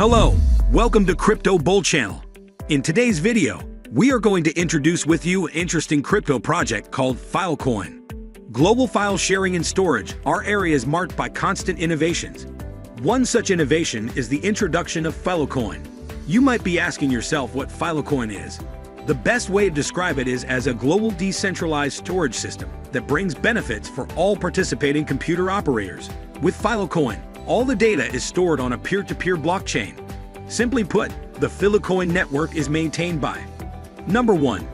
Hello, welcome to Crypto Bull Channel. In today's video, we are going to introduce with you an interesting crypto project called Filecoin. Global file sharing and storage are areas marked by constant innovations. One such innovation is the introduction of Filecoin. You might be asking yourself what Filecoin is. The best way to describe it is as a global decentralized storage system that brings benefits for all participating computer operators. With Filecoin, all the data is stored on a peer-to-peer blockchain. Simply put, the Filecoin network is maintained by Number 1.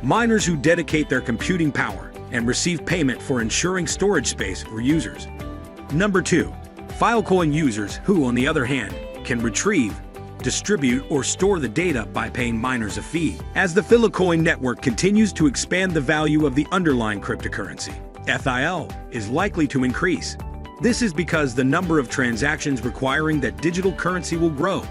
Miners who dedicate their computing power and receive payment for ensuring storage space for users. Number 2. Filecoin users who, on the other hand, can retrieve, distribute, or store the data by paying miners a fee. As the Filecoin network continues to expand, the value of the underlying cryptocurrency, FIL, is likely to increase. This is because the number of transactions requiring that digital currency will grow.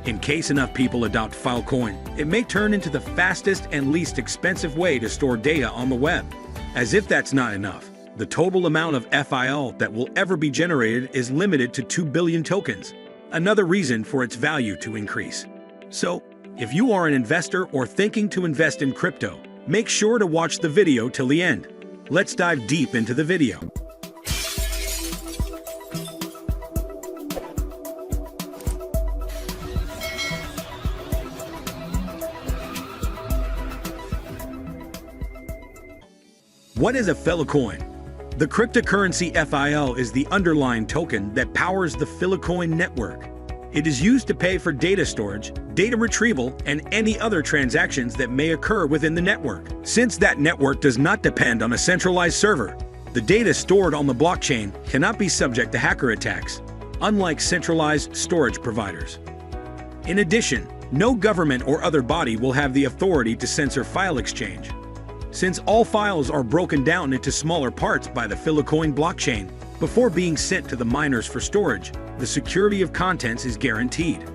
In case enough people adopt Filecoin, it may turn into the fastest and least expensive way to store data on the web. As if that's not enough, the total amount of FIL that will ever be generated is limited to 2 billion tokens, another reason for its value to increase. So, if you are an investor or thinking to invest in crypto, make sure to watch the video till the end. Let's dive deep into the video. What is a Filecoin? The cryptocurrency FIL is the underlying token that powers the Filecoin network. It is used to pay for data storage, data retrieval, and any other transactions that may occur within the network. Since that network does not depend on a centralized server, the data stored on the blockchain cannot be subject to hacker attacks, unlike centralized storage providers. In addition, no government or other body will have the authority to censor file exchange. Since all files are broken down into smaller parts by the Filecoin blockchain before being sent to the miners for storage, the security of contents is guaranteed.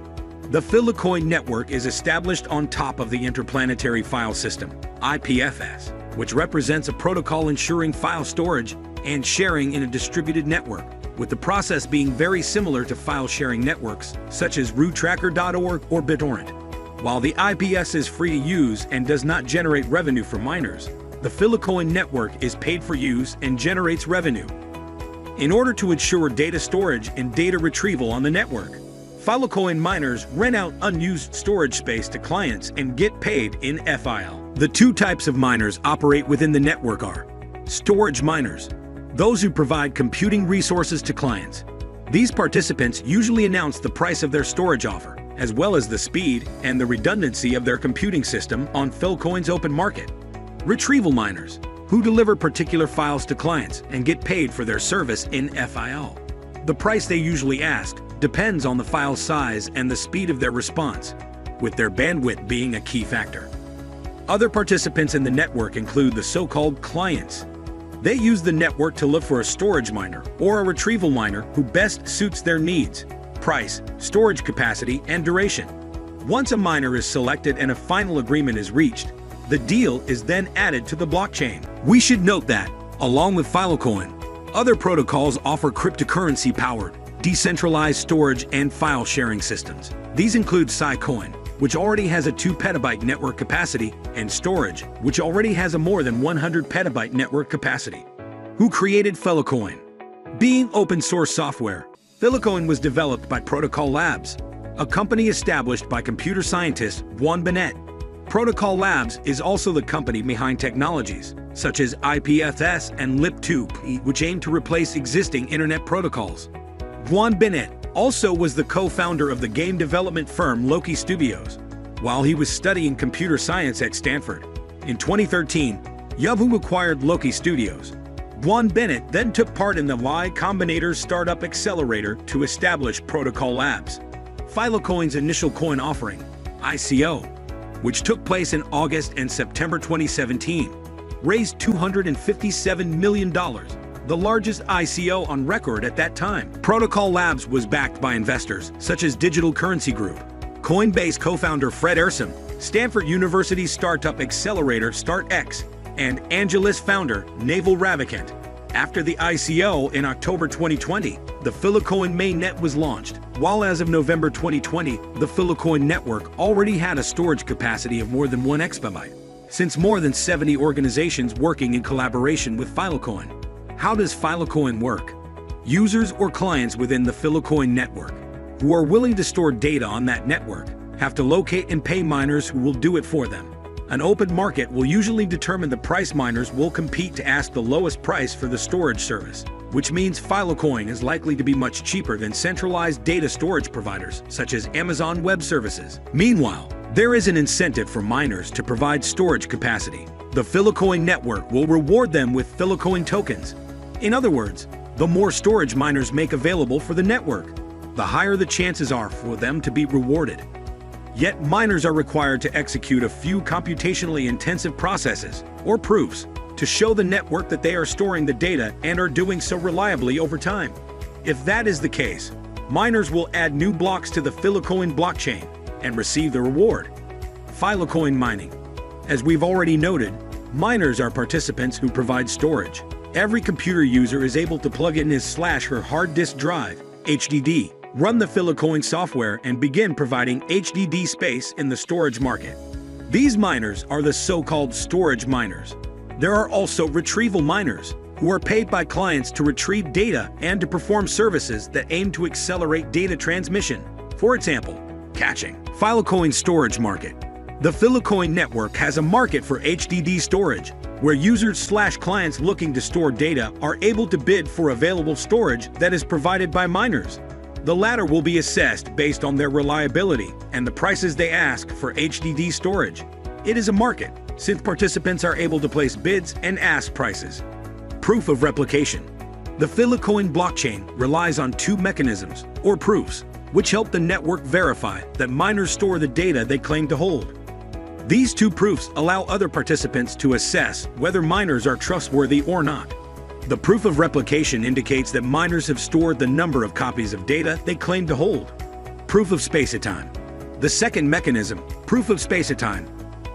The Filecoin network is established on top of the Interplanetary File System, IPFS, which represents a protocol ensuring file storage and sharing in a distributed network, with the process being very similar to file-sharing networks such as roottracker.org or BitTorrent. While the IPS is free to use and does not generate revenue for miners, the Filecoin network is paid for use and generates revenue. In order to ensure data storage and data retrieval on the network, Filecoin miners rent out unused storage space to clients and get paid in FIL. The two types of miners operate within the network are storage miners, those who provide computing resources to clients. These participants usually announce the price of their storage offer, as well as the speed and the redundancy of their computing system on Filecoin's open market. Retrieval miners, who deliver particular files to clients and get paid for their service in FIL. The price they usually ask depends on the file size and the speed of their response, with their bandwidth being a key factor. Other participants in the network include the so-called clients. They use the network to look for a storage miner or a retrieval miner who best suits their needs, price, storage capacity, and duration. Once a miner is selected and a final agreement is reached, the deal is then added to the blockchain. We should note that, along with Filecoin, other protocols offer cryptocurrency-powered, decentralized storage and file sharing systems. These include Filecoin, which already has a 2 petabyte network capacity, and Storage, which already has a more than 100 petabyte network capacity. Who created Filecoin? Being open source software, Filecoin was developed by Protocol Labs, a company established by computer scientist Juan Benet. Protocol Labs is also the company behind technologies such as IPFS and LIP2P, which aim to replace existing internet protocols. Juan Benet also was the co-founder of the game development firm Loki Studios, while he was studying computer science at Stanford. In 2013, Yahoo acquired Loki Studios. Juan Benet then took part in the Y Combinator startup accelerator to establish Protocol Labs. Filecoin's initial coin offering, ICO, which took place in August and September 2017, raised $257 million, the largest ICO on record at that time. Protocol Labs was backed by investors such as Digital Currency Group, Coinbase co-founder Fred Ehrsam, Stanford University's startup accelerator StartX, and Angelus founder Naval Ravikant. After the ICO in October 2020, the the Filecoin mainnet was launched. While as of November 2020, the Filecoin network already had a storage capacity of more than 1 exabyte. Since more than 70 organizations working in collaboration with Filecoin. How does Filecoin work? Users or clients within the Filecoin network who are willing to store data on that network have to locate and pay miners who will do it for them. An open market will usually determine the price miners will compete to ask the lowest price for the storage service, which means Filecoin is likely to be much cheaper than centralized data storage providers such as Amazon Web Services. Meanwhile, there is an incentive for miners to provide storage capacity. The Filecoin network will reward them with Filecoin tokens. In other words, the more storage miners make available for the network, the higher the chances are for them to be rewarded. Yet miners are required to execute a few computationally intensive processes, or proofs, to show the network that they are storing the data and are doing so reliably over time. If that is the case, miners will add new blocks to the Filecoin blockchain and receive the reward. Filecoin mining. As we've already noted, miners are participants who provide storage. Every computer user is able to plug in his/her hard disk drive, HDD, run the Filecoin software and begin providing HDD space in the storage market. These miners are the so-called storage miners. There are also retrieval miners, who are paid by clients to retrieve data and to perform services that aim to accelerate data transmission. For example, caching. Filecoin storage market. The Filecoin network has a market for HDD storage, where users/clients looking to store data are able to bid for available storage that is provided by miners. The latter will be assessed based on their reliability and the prices they ask for HDD storage. It is a market, since participants are able to place bids and ask prices. Proof of replication. The Filecoin blockchain relies on two mechanisms, or proofs, which help the network verify that miners store the data they claim to hold. These two proofs allow other participants to assess whether miners are trustworthy or not. The proof of replication indicates that miners have stored the number of copies of data they claim to hold. Proof of spacetime. The second mechanism, proof of spacetime,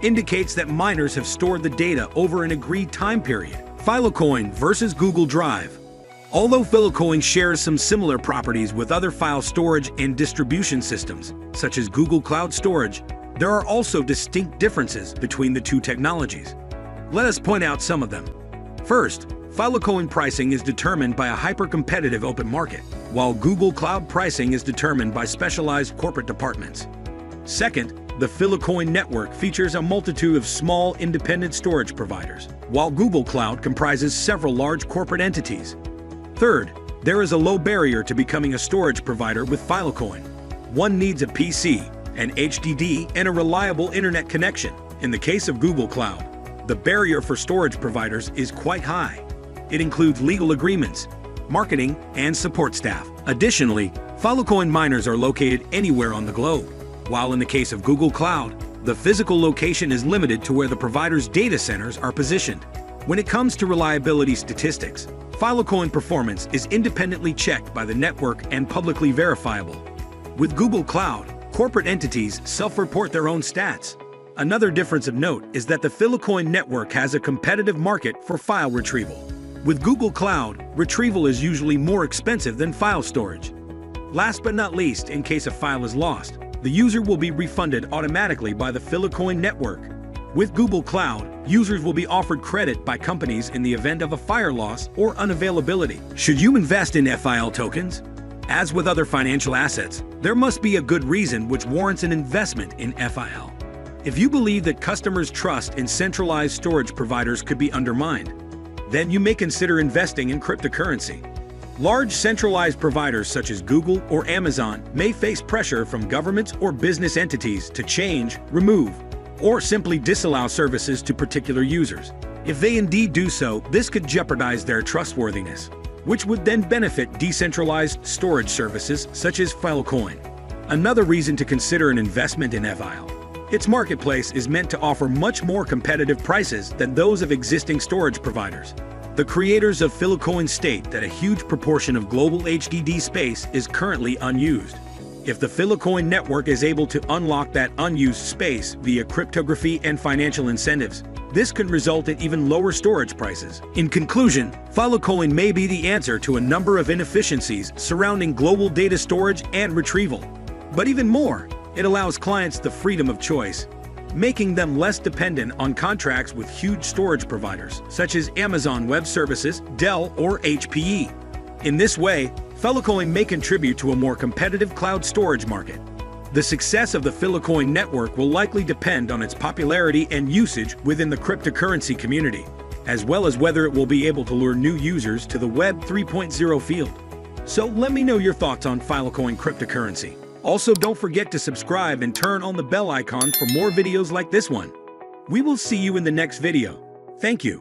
indicates that miners have stored the data over an agreed time period. Filecoin versus Google Drive. Although Filecoin shares some similar properties with other file storage and distribution systems, such as Google Cloud Storage, there are also distinct differences between the two technologies. Let us point out some of them. First, Filecoin pricing is determined by a hyper-competitive open market, while Google Cloud pricing is determined by specialized corporate departments. Second, the Filecoin network features a multitude of small independent storage providers, while Google Cloud comprises several large corporate entities. Third, there is a low barrier to becoming a storage provider with Filecoin. One needs a PC, an HDD, and a reliable internet connection. In the case of Google Cloud, the barrier for storage providers is quite high. It includes legal agreements, marketing, and support staff. Additionally, Filecoin miners are located anywhere on the globe, while in the case of Google Cloud, the physical location is limited to where the provider's data centers are positioned. When it comes to reliability statistics, Filecoin performance is independently checked by the network and publicly verifiable. With Google Cloud, corporate entities self-report their own stats. Another difference of note is that the Filecoin network has a competitive market for file retrieval. With Google Cloud, retrieval is usually more expensive than file storage. Last but not least, in case a file is lost, the user will be refunded automatically by the Filecoin network. With Google Cloud, users will be offered credit by companies in the event of a file loss or unavailability. Should you invest in FIL tokens? As with other financial assets, there must be a good reason which warrants an investment in FIL. If you believe that customers' trust in centralized storage providers could be undermined, then you may consider investing in cryptocurrency. Large centralized providers such as Google or Amazon may face pressure from governments or business entities to change, remove, or simply disallow services to particular users. If they indeed do so, this could jeopardize their trustworthiness, which would then benefit decentralized storage services such as Filecoin. Another reason to consider an investment in FIL. Its marketplace is meant to offer much more competitive prices than those of existing storage providers. The creators of Filecoin state that a huge proportion of global HDD space is currently unused. If the Filecoin network is able to unlock that unused space via cryptography and financial incentives, This could result in even lower storage prices. In conclusion, Filecoin may be the answer to a number of inefficiencies surrounding global data storage and retrieval. But even more, it allows clients the freedom of choice, making them less dependent on contracts with huge storage providers, such as Amazon Web Services, Dell, or HPE. In this way, Filecoin may contribute to a more competitive cloud storage market. The success of the Filecoin network will likely depend on its popularity and usage within the cryptocurrency community, as well as whether it will be able to lure new users to the Web 3.0 field. So let me know your thoughts on Filecoin cryptocurrency. Also, don't forget to subscribe and turn on the bell icon for more videos like this one. We will see you in the next video. Thank you.